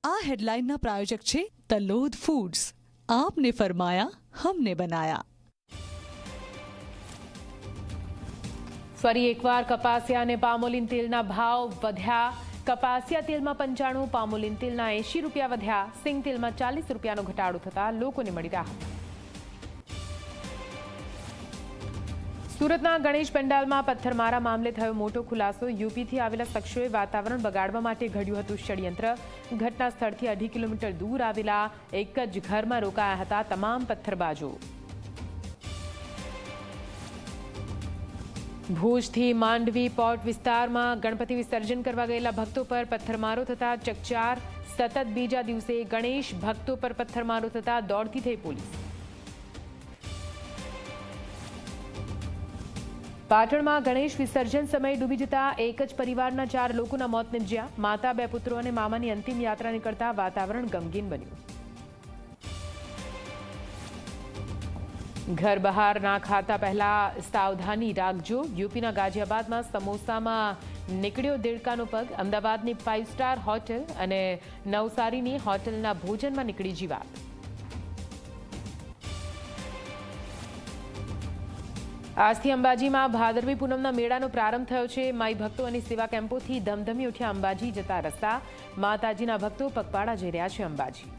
આ હેડલાઇનના પ્રાયોજક છે તલોદ ફૂડ્સ। આપને ફરમાયા, हमने बनाया। ફરી એકવાર કપાસિયા અને પામોલીન તેલના ભાવ વધ્યા। કપાસિયા તેલમાં 95, પામોલીન તેલના 80 રૂપિયા વધ્યા। સિંગ તેલમાં 40 રૂપિયાનો ઘટાડો થતાં લોકોને મળી રાહત। સુરતના ગણેશ પંડાલમાં પથ્થરમારા મામલે થયો મોટો ખુલાસો। યુપીથી આવેલા શખ્સોએ વાતાવરણ બગાડવા માટે ઘડ્યું હતું ષડયંત્ર। ઘટના સ્થળથી 2.5 કિલોમીટર દૂર આવેલા એક જ ઘરમાં રોકાયા હતા તમામ પથ્થરબાજો। ભુજથી માંડવી પોર્ટ વિસ્તારમાં ગણપતિ વિસર્જન કરવા ગયેલા ભક્તો પર પથ્થરમારો થતા ચકચાર। સતત બીજા દિવસે ગણેશ ભક્તો પર પથ્થરમારો થતા દોડતી થઈ પોલીસ। પાટણમાં ગણેશ વિસર્જન સમયે ડૂબી જતા એક જ પરિવારના 4 લોકોના મોત નિપજ્યા। માતા, 2 પુત્રો અને મામાની અંતિમ યાત્રા નીકળતા વાતાવરણ ગમગીન બન્યું। ઘર બહાર ના ખાતા પહેલા સાવધાની રાખજો। યુપીના ગાઝિયાબાદમાં સમોસામાં નીકળ્યો દેડકાનો પગ। અમદાવાદની 5 સ્ટાર હોટેલ અને નવસારીની હોટેલના ભોજનમાં નીકળી જીવાત। આજથી અંબાજીમાં ભાદરવી પૂનમના મેળાનો પ્રારંભ થયો છે। માઈ ભક્તો અને સેવા કેમ્પોથી ધમધમી ઉઠ્યા અંબાજી જતા રસ્તા। માતાજીના ભક્તો પગપાળા જઈ રહ્યા છે અંબાજી।